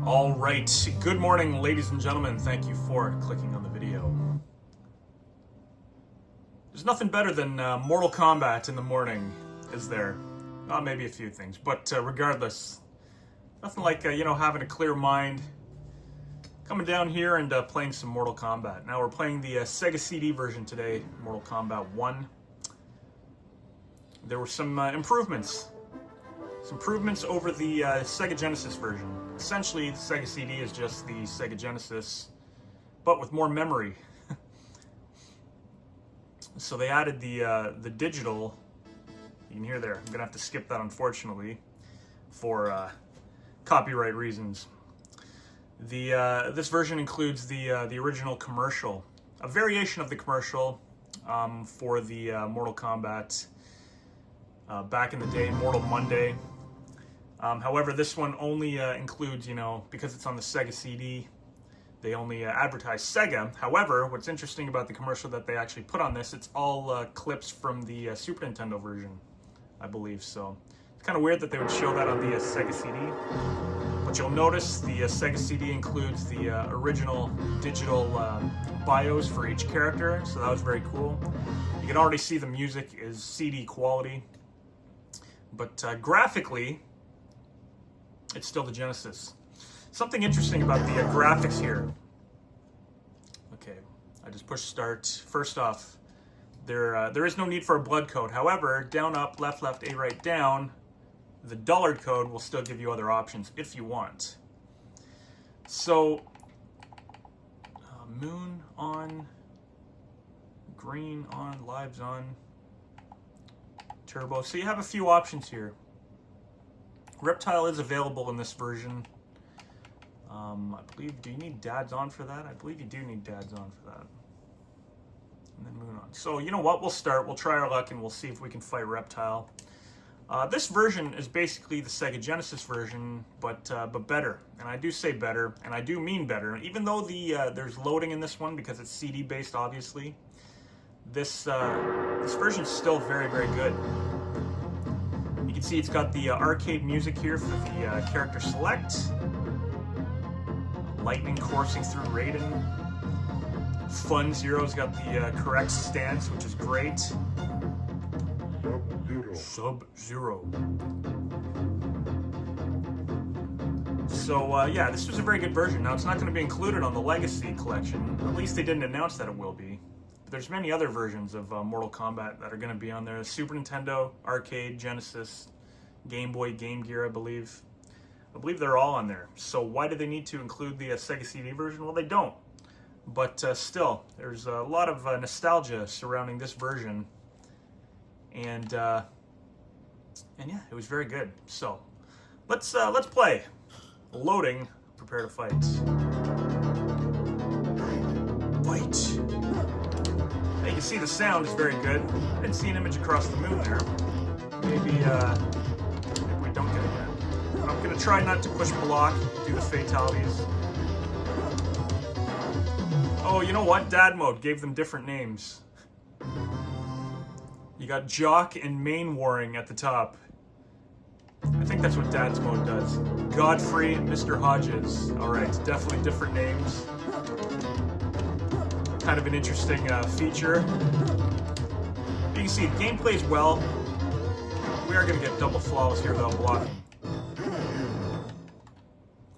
All right, good morning, ladies and gentlemen. Thank you for clicking on the video. There's nothing better than Mortal Kombat in the morning, is there? Maybe a few things, but regardless, nothing like, having a clear mind, coming down here and playing some Mortal Kombat. Now we're playing the Sega CD version today, Mortal Kombat 1. There were some improvements. Some improvements over the Sega Genesis version. Essentially, the Sega CD is just the Sega Genesis, but with more memory. So they added the digital. You can hear there. I'm gonna have to skip that, unfortunately, for copyright reasons. This version includes the original commercial, a variation of the commercial for the Mortal Kombat back in the day, Mortal Monday. However, this one only includes, because it's on the Sega CD, they only advertise Sega. However, what's interesting about the commercial that they actually put on this, it's all clips from the Super Nintendo version, I believe. So it's kind of weird that they would show that on the Sega CD. But you'll notice the Sega CD includes the original digital bios for each character, so that was very cool. You can already see the music is CD quality, but graphically, it's still the Genesis. Something interesting about the graphics here. Okay, I just pushed start. First off, there is no need for a blood code. However, down, up, left, left, A, right, down, the dullard code will still give you other options if you want. So, moon on, green on, lives on, turbo. So you have a few options here. Reptile is available in this version. I believe, do you need dads on for that? I believe you do need dads on for that. And then moon on. So you know what, we'll try our luck and we'll see if we can fight Reptile. This version is basically the Sega Genesis version, but better. And I do say better, and I do mean better. Even though there's loading in this one because it's CD based, obviously, this version is still very, very good. You can see it's got the arcade music here for the character select. Lightning coursing through Raiden. Fun Zero's got the correct stance, which is great. Sub-Zero. So yeah, this was a very good version. Now it's not going to be included on the Legacy collection. At least they didn't announce that it will be. But there's many other versions of Mortal Kombat that are going to be on there. Super Nintendo, Arcade, Genesis, Game Boy, Game Gear, I believe. I believe they're all on there. So why do they need to include the Sega CD version? Well, they don't. But still, there's a lot of nostalgia surrounding this version. And yeah, it was very good. So let's play. Loading. Prepare to fight. Fight. Now you can see the sound is very good. I didn't see an image across the moon there. Maybe we don't get it yet. I'm gonna try not to push block, do the fatalities. Oh, you know what? Dad mode gave them different names. You got Jock and Main Warring at the top. I think that's what Dad's mode does. Godfrey and Mr. Hodges. Alright, definitely different names. Kind of an interesting feature. You can see the game plays well. We are going to get double flawless here without blocking.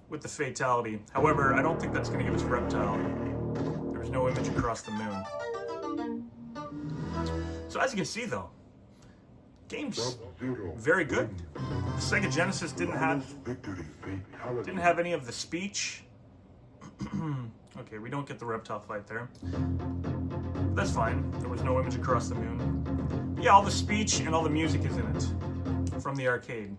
With the fatality. However, I don't think that's going to give us Reptile. There was no image across the moon. So as you can see though, game's very good. The Sega Genesis didn't have any of the speech. Okay, we don't get the Reptile fight there. That's fine. There was no image across the moon. Yeah, all the speech and all the music is in it from the arcade.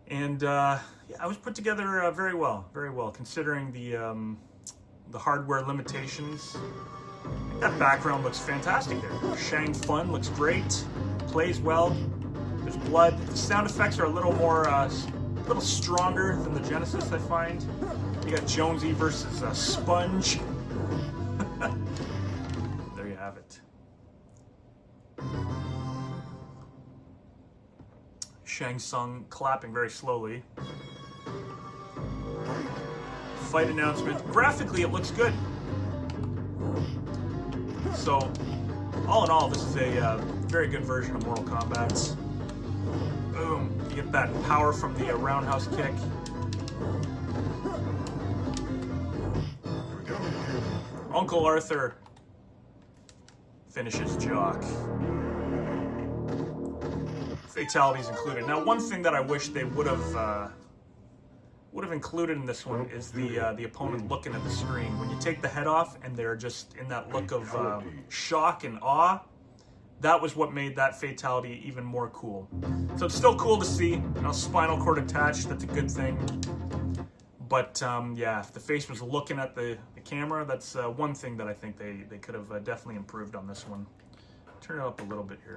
And yeah, it was put together very well, considering the hardware limitations. That background looks fantastic there. Shang Fun looks great, plays well. There's blood. The sound effects are a little more, a little stronger than the Genesis, I find. You got Jonesy versus Sponge. There you have it. Shang Tsung clapping very slowly. fight announcement. Graphically, it looks good. So, all in all, this is a very good version of Mortal Kombat. Boom. You get that power from the roundhouse kick. There we go. Uncle Arthur finishes Jock. Fatalities included. Now, one thing that I wish they would have included in this one is the opponent looking at the screen. When you take the head off and they're just in that look of shock and awe, that was what made that fatality even more cool. So it's still cool to see, you know, spinal cord attached. That's a good thing. But yeah, if the face was looking at the camera, that's one thing that I think they could have definitely improved on this one. Turn it up a little bit here.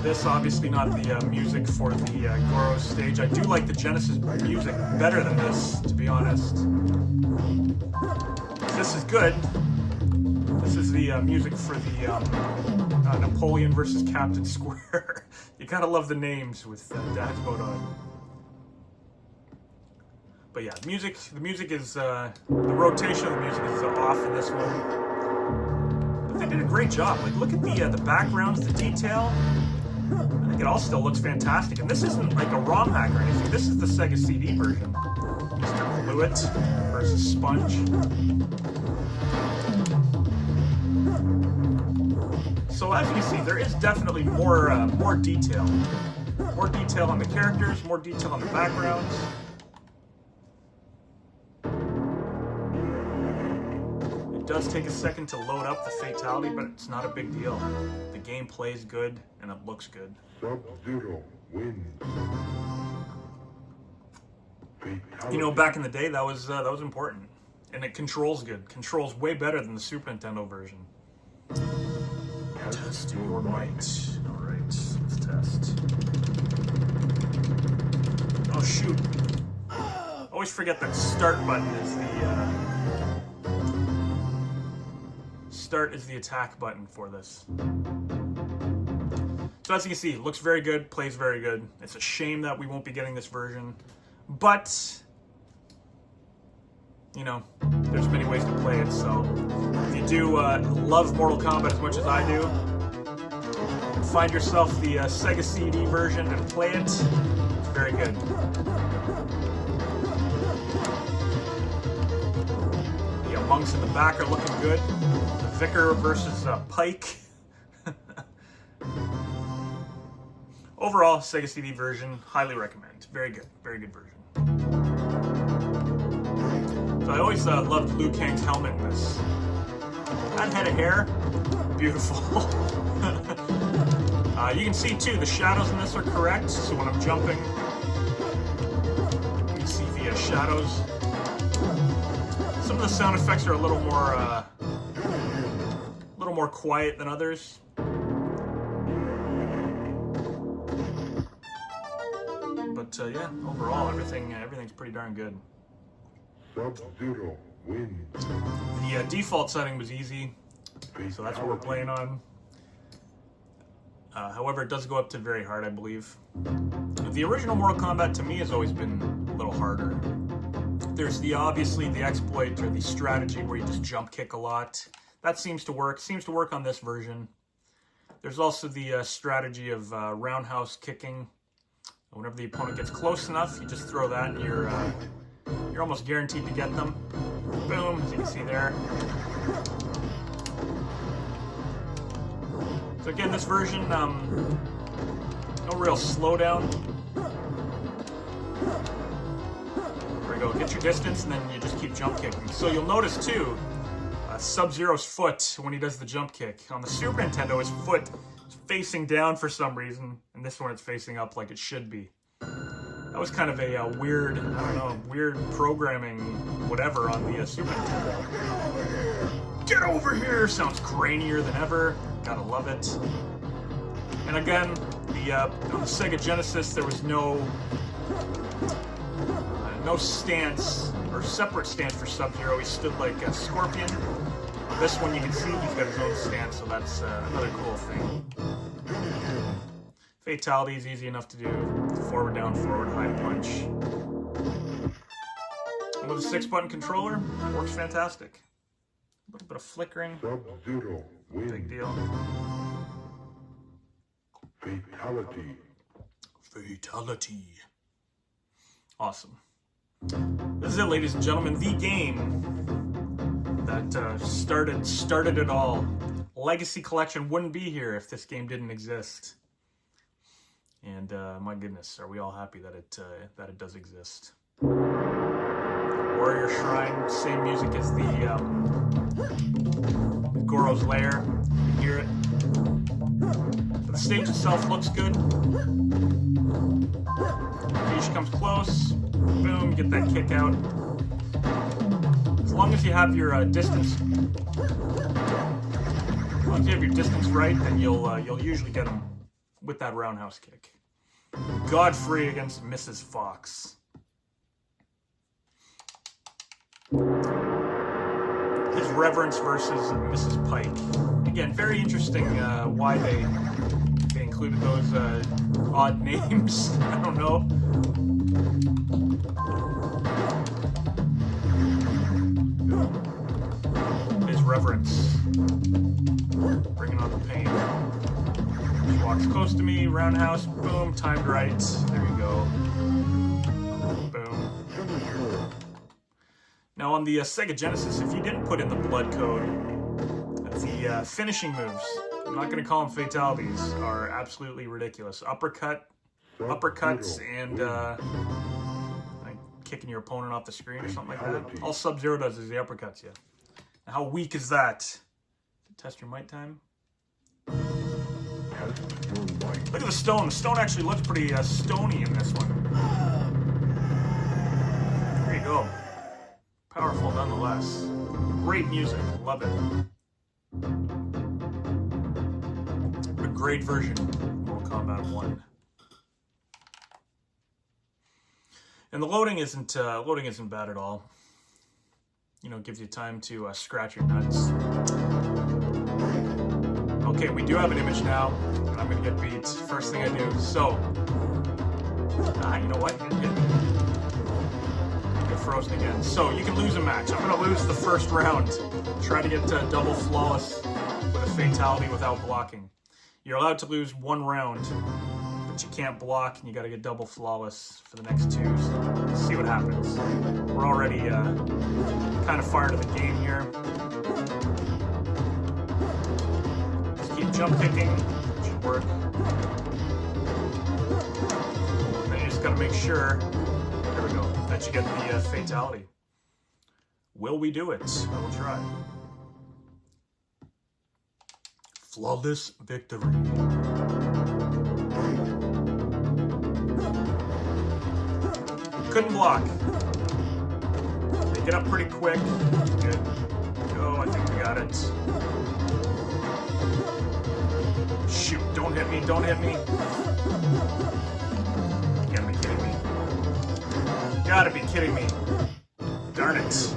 This obviously not the music for the Goro stage. I do like the Genesis music better than this, to be honest. This is good. This is the music for the Napoleon versus Captain Square. You gotta love the names with Dad's Mode on. But yeah, the music is the rotation of the music is off in this one. But they did a great job. Like, look at the backgrounds, the detail. I think it all still looks fantastic. And this isn't like a ROM hack or anything. This is the Sega CD version. Mr. Blewett versus Sponge. So as you can see, there is definitely more detail. More detail on the characters, more detail on the backgrounds. It does take a second to load up the fatality, but it's not a big deal. The game plays good and it looks good. Sub-Zero wins. You know, back in the day, that was important, and it controls good. Controls way better than the Super Nintendo version. Test your might. All right, let's test. Oh shoot! Always forget that start button is the attack button for this. So as you can see, it looks very good, plays very good. It's a shame that we won't be getting this version, but you know, there's many ways to play it. So if you do love Mortal Kombat as much as I do, find yourself the Sega CD version and play it. It's very good. The monks in the back are looking good. The Vicar versus Pike. Overall, Sega CD version, highly recommend. Very good version. So I always loved Liu Kang's helmet in this. That head of hair, beautiful. You can see too, the shadows in this are correct. So when I'm jumping, you can see the shadows. Some of the sound effects are a little more quiet than others. But yeah, overall, everything's pretty darn good. Sub-Zero wins. The default setting was easy, so that's what we're playing on. However, it does go up to very hard, I believe. The original Mortal Kombat to me has always been a little harder. There's obviously the exploit or the strategy where you just jump kick a lot. That seems to work. Seems to work on this version. There's also the strategy of roundhouse kicking. Whenever the opponent gets close enough, you just throw that and you're almost guaranteed to get them. Boom, as you can see there. So again, this version, no real slowdown. There we go, get your distance and then you just keep jump kicking. So you'll notice too, Sub-Zero's foot, when he does the jump kick. On the Super Nintendo, his foot is facing down for some reason, and this one it's facing up like it should be. That was kind of a weird, I don't know, weird programming, whatever, on the Super Nintendo. Get over here! Sounds grainier than ever. Gotta love it. And again, on the Sega Genesis, there was no stance or separate stance for Sub-Zero. He stood like a scorpion. This one you can see he's got his own stance, so that's another cool thing. Fatality is easy enough to do. Forward, down, forward, high punch. And with a 6-button controller, it works fantastic. A little bit of flickering. Sub-Zero Big wins. deal. Fatality. Fatality. Awesome. This is it, ladies and gentlemen. The game that started it all. Legacy Collection wouldn't be here if this game didn't exist. And my goodness, are we all happy that it does exist? Warrior Shrine, same music as the Goro's Lair. You can hear it. The stage itself looks good. Fish comes close. Boom, get that kick out. As long as you have your distance, right, then you'll usually get them with that roundhouse kick. Godfrey against Mrs. Fox. His Reverence versus Mrs. Pike. Again, very interesting why they included those odd names. I don't know. His Reverence. Bringing on the pain. She walks close to me, roundhouse, boom, timed right. There you go. Boom. Now on the Sega Genesis, if you didn't put in the blood code, the finishing moves, I'm not going to call them fatalities, are absolutely ridiculous. Uppercuts, and like kicking your opponent off the screen or something like that. All Sub-Zero does is the uppercuts you. Now, how weak is that? Test your might time. Look at the stone. The stone actually looks pretty stony in this one. There you go. Powerful nonetheless. Great music. Love it. A great version of Mortal Kombat 1. And the loading isn't bad at all. You know, it gives you time to scratch your nuts. Okay, we do have an image now, and I'm gonna get beat. First thing I do. So, you know what? Get frozen again. So you can lose a match. I'm gonna lose the first round. Try to get double flawless with a fatality without blocking. You're allowed to lose one round, but you can't block, and you gotta get double flawless for the next two. So let's see what happens. We're already kind of far into the game here. Keep jump kicking, should work. And then you just gotta make sure, there we go, that you get the fatality. Will we do it? I will try. Flawless victory. Couldn't block. They get up pretty quick. Good. Go, I think we got it. Shoot, don't hit me, don't hit me. You gotta be kidding me. Gotta be kidding me. Darn it.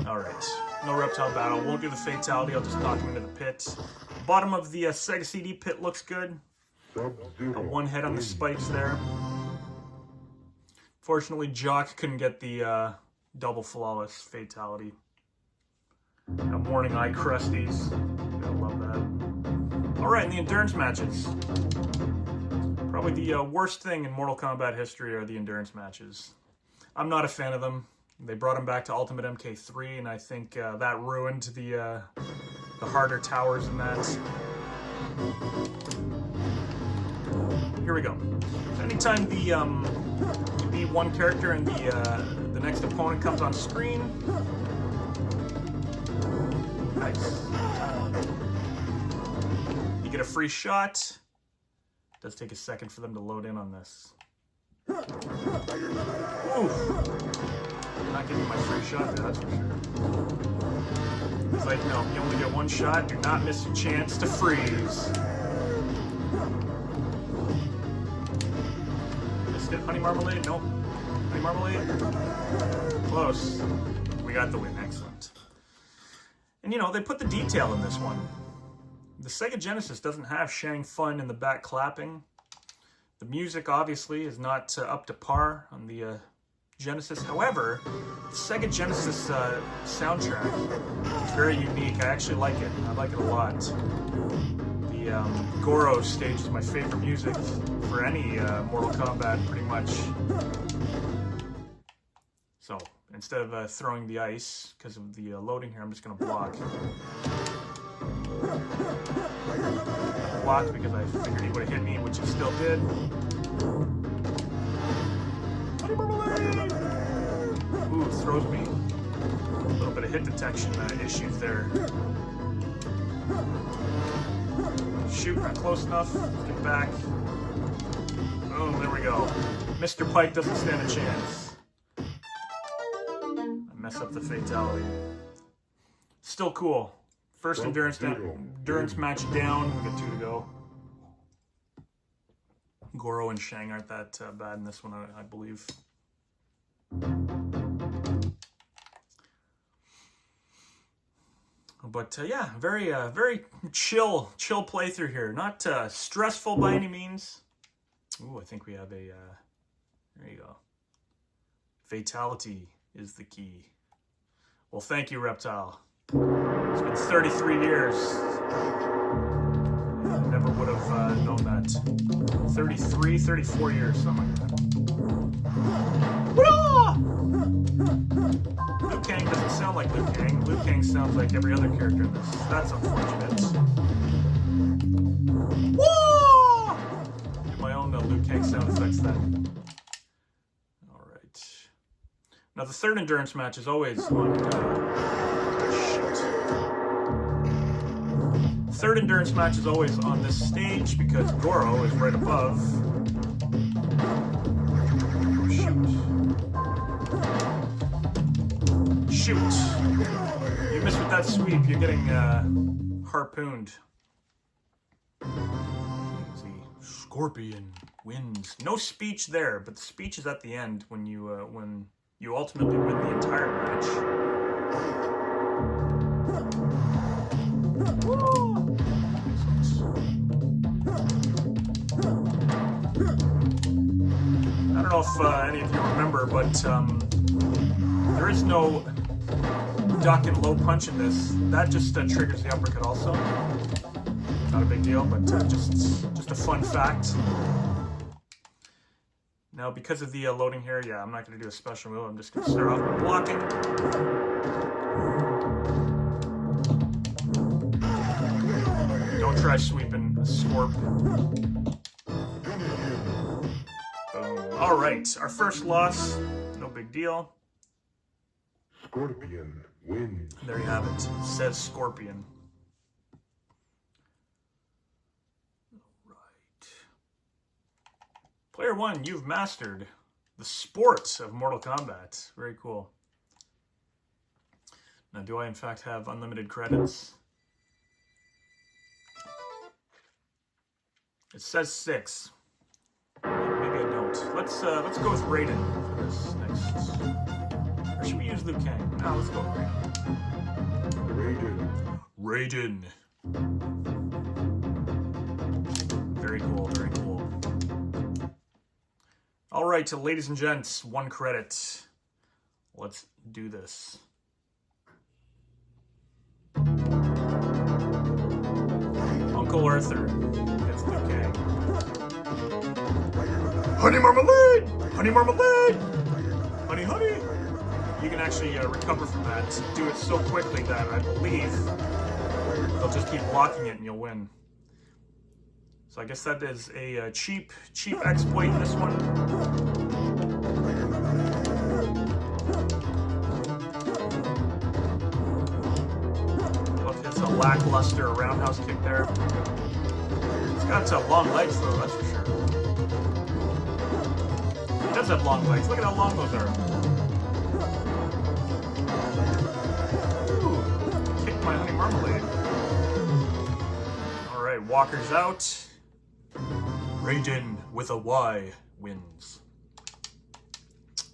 Alright, no reptile battle. Won't do the fatality, I'll just knock him into the pit. Bottom of the Sega CD pit looks good. Got one head on the spikes there. Fortunately, Jock couldn't get the double flawless fatality. Got morning eye crusties. I love that. Alright, in the endurance matches. Probably the worst thing in Mortal Kombat history are the endurance matches. I'm not a fan of them. They brought them back to Ultimate MK3, and I think that ruined the harder towers in that. Here we go. Anytime you beat one character and the next opponent comes on screen. Nice. You get a free shot. It does take a second for them to load in on this. Ooh. Not getting my free shot there, that's for sure. It's like, no, you only get one shot, you're not missing a chance to freeze. Missed it, honey marmalade? Nope. Honey marmalade? Close. We got the win, excellent. And you know, they put the detail in this one. The Sega Genesis doesn't have Shang Fun in the back clapping. The music, obviously, is not up to par on the Genesis. However, the Sega Genesis soundtrack is very unique. I actually like it. I like it a lot. The Goro stage is my favorite music for any Mortal Kombat, pretty much. So, instead of throwing the ice, because of the loading here, I'm just going to block. Blocked because I figured he would have hit me, which he still did. Ooh, it throws me. A little bit of hit detection issues there. Shoot, not close enough. Get back. Oh, there we go. Mr. Pike doesn't stand a chance. I mess up the fatality. Still cool. First endurance match down. We got 2 to go. Goro and Shang aren't that bad in this one, I believe. But yeah, very chill playthrough here. Not stressful by any means. Ooh, I think we have a. There you go. Fatality is the key. Well, thank you, Reptile. It's been 33 years. I never would have known that. 33, 34 years, something like that. Liu Kang doesn't sound like Liu Kang. Liu Kang sounds like every other character in this. That's unfortunate. Whoa! Do my own Liu Kang sound effects then. Alright. Now the third endurance match is always on... Third endurance match is always on this stage because Goro is right above. Shoot. You missed with that sweep, you're getting harpooned. Let's see. Scorpion wins. No speech there, but the speech is at the end when you ultimately win the entire match. I don't know if any of you remember, but there is no duck and low punch in this. That just triggers the uppercut also. Not a big deal, but just a fun fact. Now, because of the loading here, yeah, I'm not going to do a special move. I'm just going to start off by blocking. Don't try sweeping a Scorp. All right, our first loss. No big deal. Scorpion wins. There you have it. It says Scorpion. All right. Player 1, you've mastered the sport of Mortal Kombat. Very cool. Now, do I in fact have unlimited credits? It says 6. Maybe I don't. Let's go with Raiden for this next. Or should we use Liu Kang? No, let's go with Raiden. Very cool, very cool. All right, ladies and gents, 1 credit. Let's do this. Uncle Arthur gets Liu Kang. Honey marmalade! Honey marmalade! Honey, honey! You can actually recover from that. Do it so quickly that I believe they'll just keep blocking it and you'll win. So I guess that is a cheap exploit in this one. Look, it's a lackluster roundhouse kick there. It's got long legs though, that's for sure. He does have long legs. Look at how long those are. Ooh, kicked my honey marmalade. Alright, Walker's out. Raiden with a Y wins.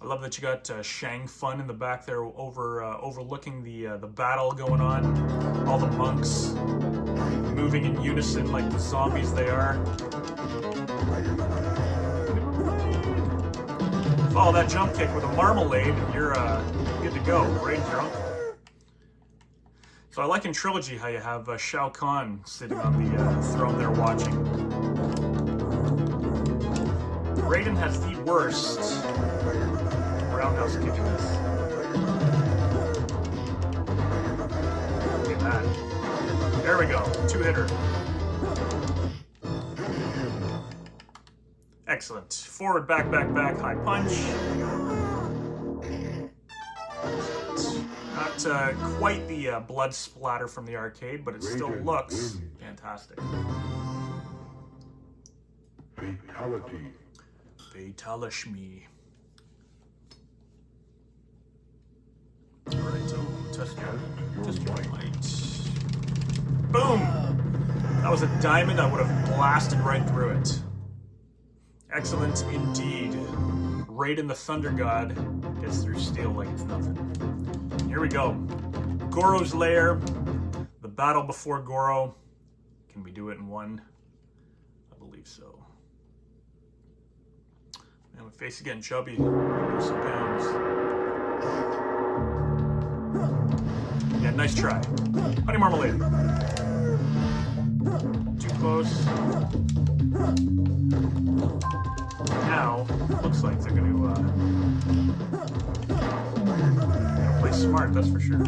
I love that you got Shang Fun in the back there overlooking the battle going on. All the monks moving in unison like the zombies they are. Follow that jump kick with a marmalade, and you're good to go. Raiden's your uncle. So I like in Trilogy how you have Shao Kahn sitting on the throne there watching. Raiden has the worst roundhouse kick in this. Look at that. There we go. Two-hitter. Excellent. Forward, back, back, back, high punch. Not quite the blood splatter from the arcade, but it still looks fantastic. Fatality. Fatalishme. Alright, so test your light. Boom! That was a diamond, I would have blasted right through it. Excellent indeed. Raiden the Thunder God gets through steel like it's nothing. Here we go. Goro's Lair. The battle before Goro. Can we do it in one? I believe so. Man, my face is getting chubby. Lose some pounds. Yeah, nice try. Honey Marmalade. Too close. Now, looks like they're going to play smart, that's for sure.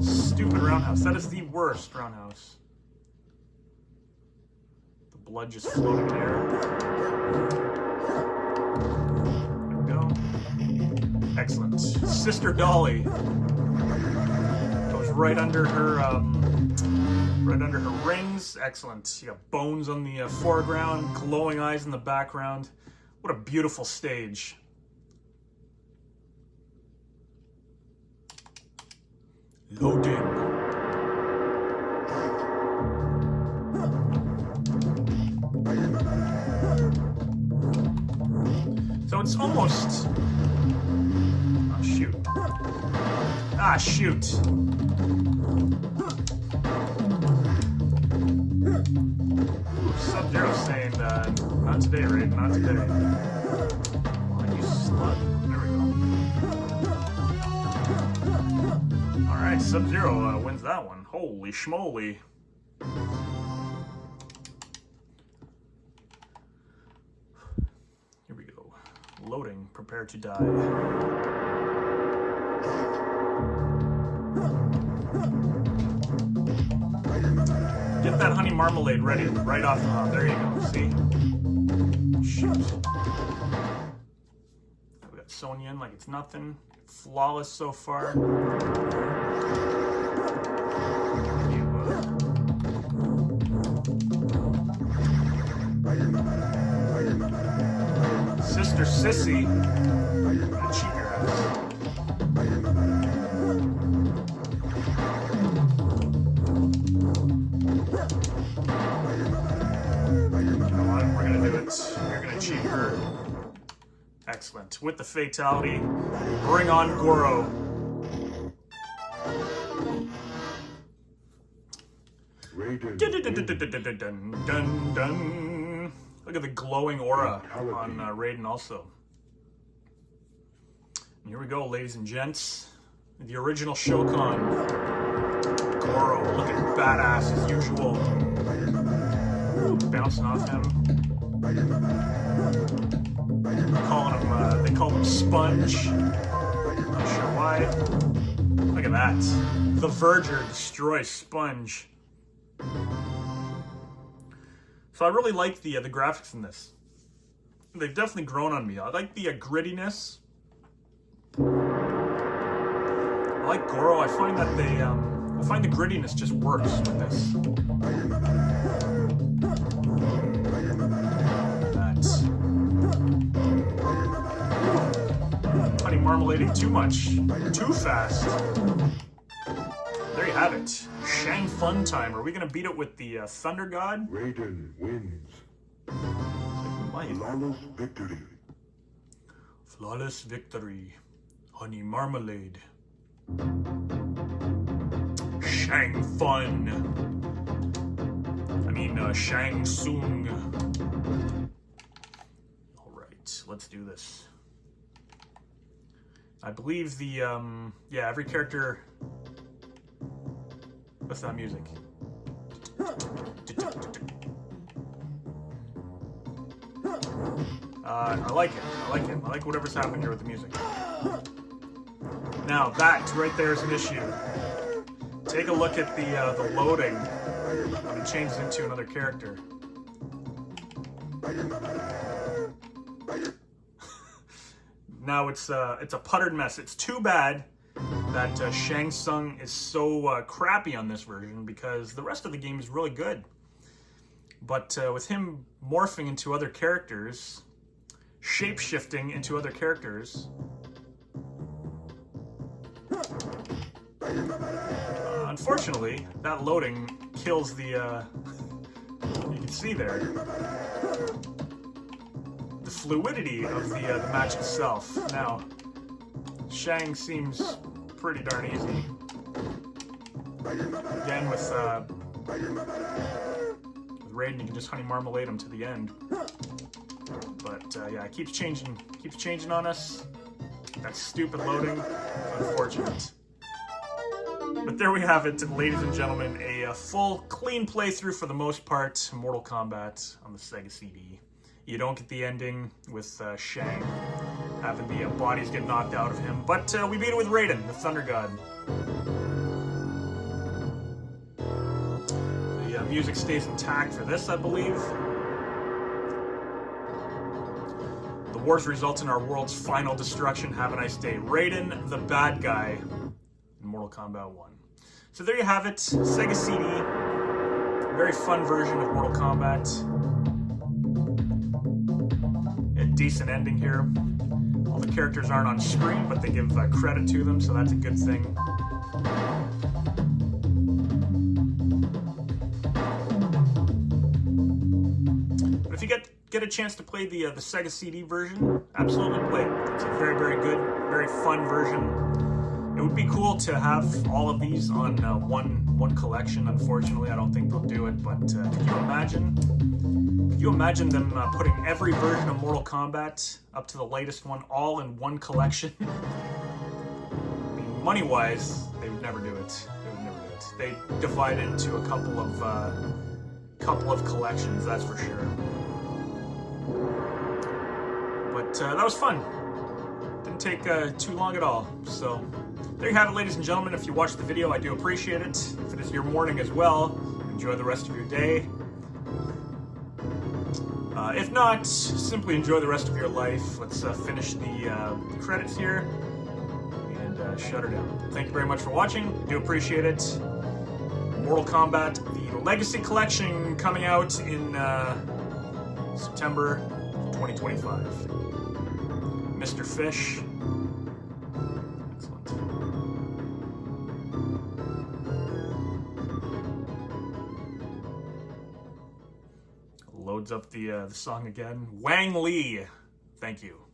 Stupid roundhouse. That is the worst roundhouse. The blood just floating in the air. There we go. Excellent. Sister Dolly goes right under her rings. Excellent. You got bones on the foreground, glowing eyes in the background. What a beautiful stage. Loading. So it's almost... Oh, shoot. Ah, shoot. Sub-Zero saying, not today, Raiden, not today. Oh, you slut. There we go. Alright, Sub-Zero wins that one. Holy schmoly. Here we go. Loading, prepare to die. Get that honey marmalade ready right off the hop. There you go. See? Shoot. We got Sonya in like it's nothing. Flawless so far. Sister Sissy. Gonna cheat your ass. You're gonna cheat her. Excellent. With the fatality, bring on Goro. Dun. Look at the glowing aura on Raiden also. And here we go, ladies and gents. The original Shokan. Goro, looking badass as usual. Bouncing off him. They call him Sponge. Not sure why. Look at that. The Verger destroys Sponge. So I really like the graphics in this. They've definitely grown on me. I like the grittiness. I like Goro. I find that I find the grittiness just works with this. Honey marmalading too much, too fast. There you have it. Shang Fun time. Are we gonna beat it with the Thunder God? Raiden wins. Flawless victory. Flawless victory. Honey marmalade. Shang Fun. I mean, Shang Tsung. let's do this. I believe the, yeah, every character... What's that music? I like it. I like it. I like whatever's happening here with the music. Now, that right there is an issue. Take a look at the loading when it changes into another character. Now it's a puttered mess. It's too bad that Shang Tsung is so crappy on this version, because the rest of the game is really good. But with him morphing into other characters, shape-shifting into other characters, unfortunately, that loading kills the, you can see there, the fluidity of the match itself. Now, Shang seems pretty darn easy. Again, with Raiden, you can just honey marmalade him to the end. But yeah, it keeps changing on us. That stupid loading, unfortunate. But there we have it, ladies and gentlemen, a full, clean playthrough for the most part, Mortal Kombat on the Sega CD. You don't get the ending with Shang having the bodies get knocked out of him, but we beat it with Raiden, the Thunder God. The music stays intact for this, I believe. The wars result in our world's final destruction. Have a nice day. Raiden, the bad guy, in Mortal Kombat 1. So there you have it, Sega CD. Very fun version of Mortal Kombat. A decent ending here. All the characters aren't on screen, but they give credit to them, so that's a good thing. But if you get a chance to play the Sega CD version, absolutely play it. It's a very, very good, very fun version. It would be cool to have all of these on one collection. Unfortunately, I don't think they'll do it, but could you imagine? Could you imagine them putting every version of Mortal Kombat up to the latest one all in one collection? I mean, money-wise, they would never do it. They would never do it. They divide it into a couple of collections, that's for sure. But that was fun. Didn't take too long at all. So there you have it, ladies and gentlemen. If you watched the video, I do appreciate it. If it is your morning as well, enjoy the rest of your day. If not, simply enjoy the rest of your life. Let's finish the credits here and shut her down. Thank you very much for watching. Do appreciate it. Mortal Kombat, the Legacy Collection, coming out in September 2025. Mr. Fish. Excellent. Loads up the song again. Wang Lee. Thank you.